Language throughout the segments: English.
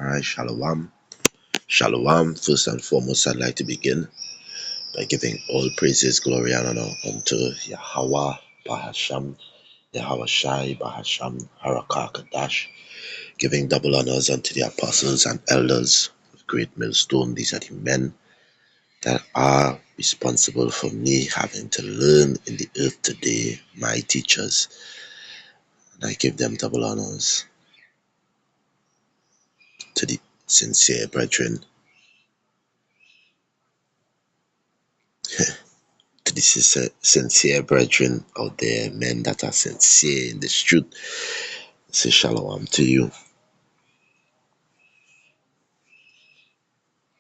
Alright, Shalom. Shalom. First and foremost, I'd like to begin by giving all praises, glory, and honor unto Yahawah, Bahasham, YAHAWASHI, Bahasham, Harakakadash, giving double honors unto the apostles and elders of Great Millstone. These are the men that are responsible for me having to learn in the earth today, my teachers, and I give them double honors. To the sincere brethren, to the sincere brethren out there, men that are sincere in this truth, say shalom to you.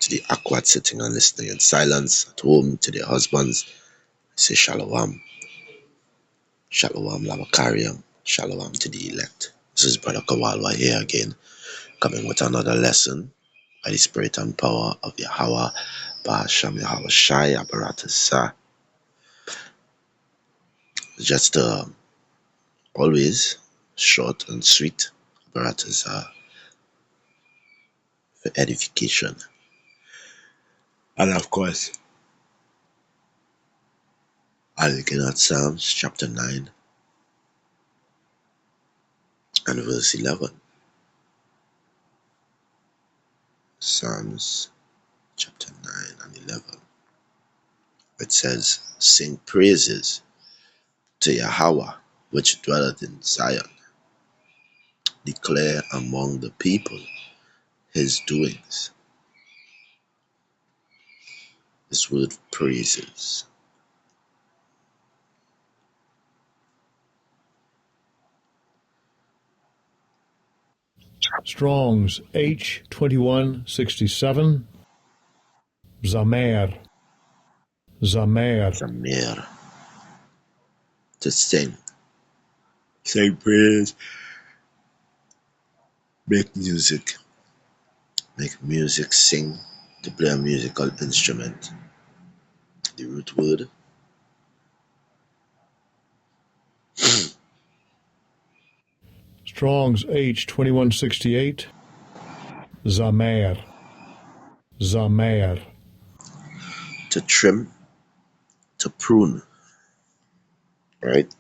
To the awkward sitting and listening in silence at home, to their husbands, say shalom. Shalom Labakariam. Shalom to the elect. This is Brother Kawalwa here again, coming with another lesson by the spirit and power of Yahawah, Bahasham Yahawashai, Abaratasa. Just always short and sweet, Abaratasa, for edification. And of course, I'm looking at Psalms chapter 9 and verse 11. Psalms chapter 9 and 11. It says, sing praises to Yahawah, which dwelleth in Zion. Declare among the people his doings. This word praises. Strong's H2167. Zamer. Zamir. To sing. Sing praise. Make music. Make music, sing. To play a musical instrument. The root word. Strong's H2168. Zamer. To trim. To prune. Right?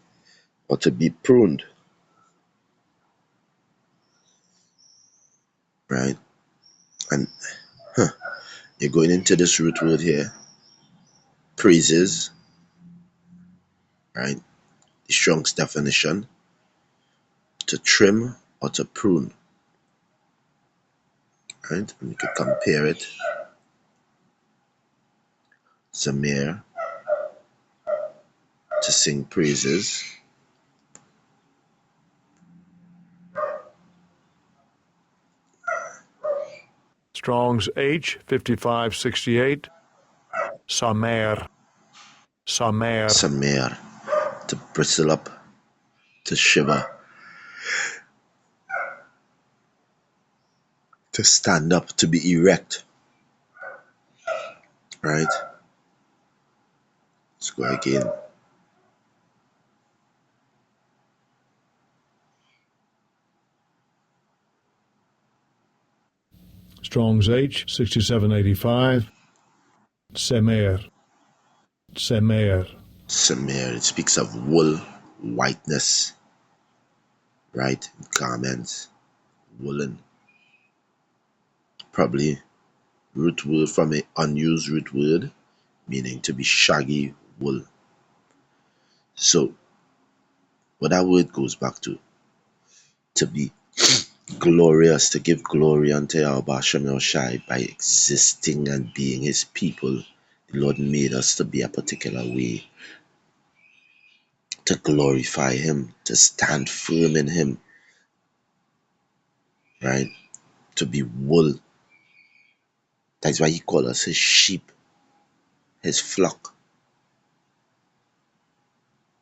Or to be pruned. Right? And you're going into this root word here. Praises. Right? The Strong's definition. To trim or to prune. Right? And you could compare it. Zamir. To sing praises. Strong's H5568. Samer. Samir. To bristle up. To shiver. To stand up. To be erect. Right? Let's go again. Strong's H6785. Semer. Samir. It speaks of wool, whiteness. Right? Garments. Woolen. Probably root word from an unused root word, meaning to be shaggy wool. So, what that word goes back to be glorious, to give glory unto Yahweh Shem Shai by existing and being his people. The Lord made us to be a particular way, to glorify him, to stand firm in him, right? To be wool. That's why he called us his sheep, his flock.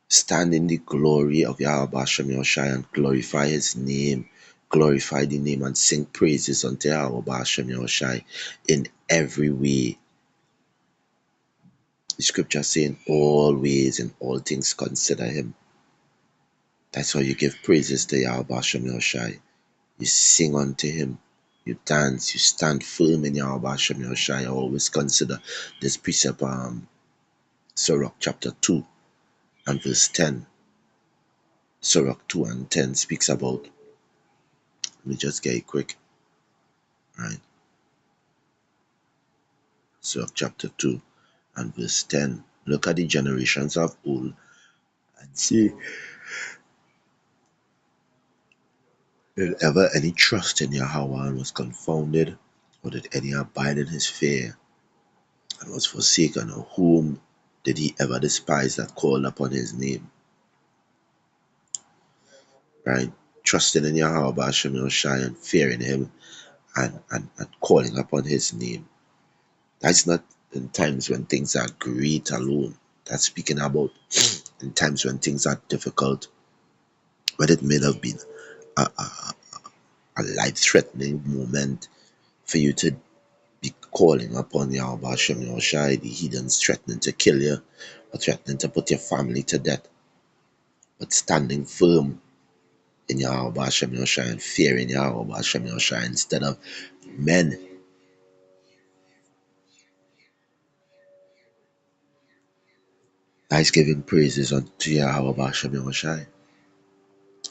Stand in the glory of Yahweh Shem Shai and glorify his name. Glorify the name and sing praises unto Yahweh Shem Shai in every way. The scripture saying always in all things consider him. That's how you give praises to Yahweh Shem Shai. You sing unto him. You dance, you stand firm in Yahawah Shem Yahushai. I always consider this precept, Sirach chapter 2 and verse 10. Sirach 2 and 10 speaks about, let me just get it quick, right? Sirach chapter 2 and verse 10. Look at the generations of old and see, did ever any trust in Yahweh and was confounded, or did any abide in his fear and was forsaken, or whom did he ever despise that called upon his name? Right? Trusting in Yahweh Ba'ashem Yoshai and fearing him and calling upon his name. That's not in times when things are great alone. That's speaking about in times when things are difficult, when it may have been a life-threatening moment for you to be calling upon Yahweh Hashem Yahushai, the heathens threatening to kill you or threatening to put your family to death, but standing firm in Yahweh Hashem Yahushai and fearing Yahweh Hashem Yahushai instead of men. I's giving praises unto Yahweh Hashem Yahushai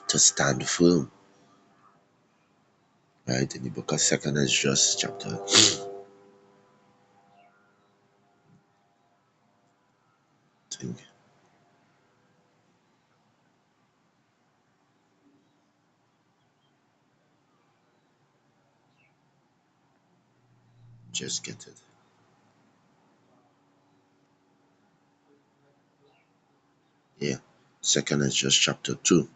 to stand firm. Right, in the book of 2nd Ezra chapter, I think, just get it. Yeah, 2nd Ezra chapter 2.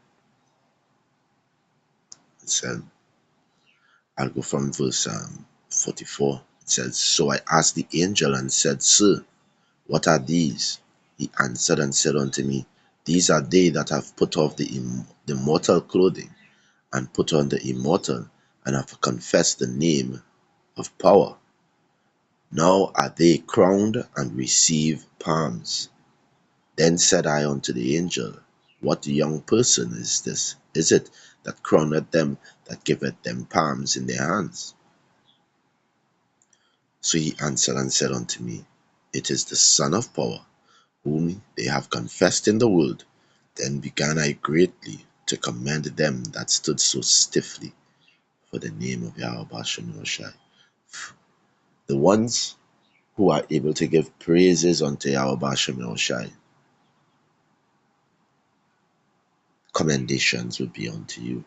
It said, I'll go from verse 44. It says, So I asked the angel and said, Sir, what are these? He answered and said unto me, These are they that have put off the mortal clothing, and put on the immortal, and have confessed the name of power. Now are they crowned and receive palms. Then said I unto the angel, What young person is this? Is it that crowneth them, that giveth them palms in their hands? So he answered and said unto me, It is the Son of Power, whom they have confessed in the world. Then began I greatly to commend them that stood so stiffly for the name of Yahweh Hashem Yoshai. The ones who are able to give praises unto Yahweh Hashem Yoshai, commendations will be unto you.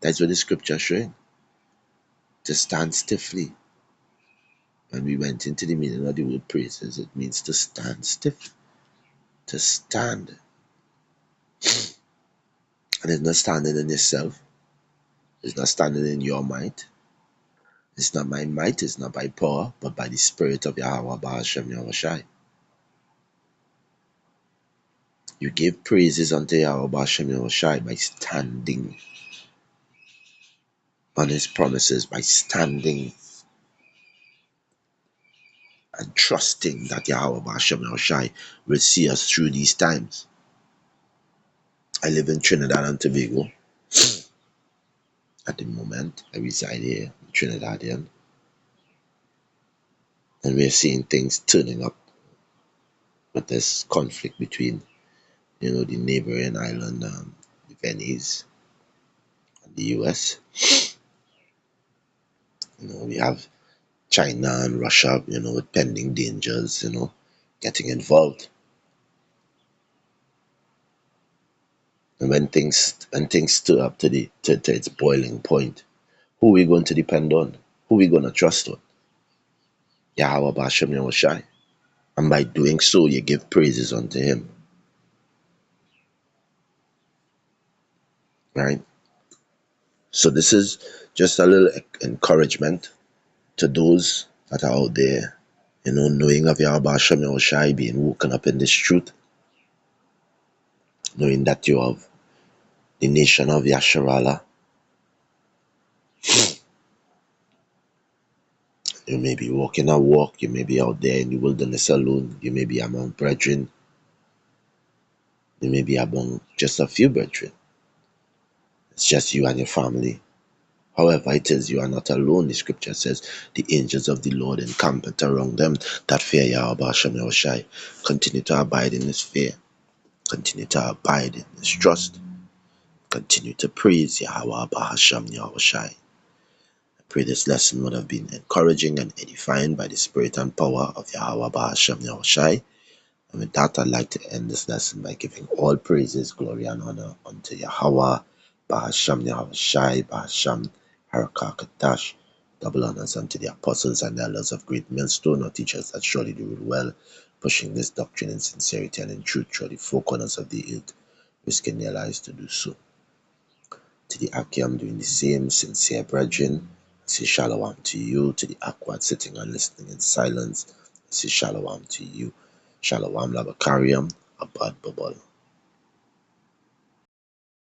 That's what the scripture is showing. To stand stiffly. When we went into the meaning of the word praises, it means to stand stiff. To stand. And it's not standing in yourself. It's not standing in your might. It's not by might, it's not by power, but by the Spirit of Yahweh Ba'ashem Yahushai. You give praises unto Yahweh Ba'ashem Yahushai by standing on his promises, by standing and trusting that Yahweh Ba'ashem Yahushai will see us through these times. I live in Trinidad and Tobago at the moment. I reside here in Trinidadian, and we're seeing things turning up with this conflict between, the neighboring island, the Venice, and the US. We have China and Russia, with pending dangers, getting involved. And when things stir up to its boiling point, who are we going to depend on? Who are we going to trust on? Yahweh Ba'ashem Yahushai. And by doing so, you give praises unto him. Right? So this is just a little encouragement to those that are out there, knowing of Yahweh Ba'ashem Yahushai, being woken up in this truth, knowing that you have the nation of Yasharala. You may be walking a walk, you may be out there in the wilderness alone, you may be among brethren, you may be among just a few brethren. It's just you and your family. However, it is you are not alone. The scripture says, the angels of the Lord encampeth around them that fear Yahweh Shem Yahushai. Continue to abide in his fear. Continue to abide in his trust. Continue to praise Yahweh Bahasham Yahushai. I pray this lesson would have been encouraging and edifying by the spirit and power of Yahweh Bahasham Yahushai. And with that, I'd like to end this lesson by giving all praises, glory, and honor unto Yahweh, Bahasham Yahushai, Bahasham Harakakatash. Double honors unto the apostles and elders of great millstone, or teachers that surely do it well, pushing this doctrine in sincerity and in truth through the four corners of the earth, risking their lives to do so. To the Akiam doing the same, sincere brethren, I say shalom to you. To the Akwad sitting and listening in silence, I say shalom to you. Shalom Labakariam, Abad Babal.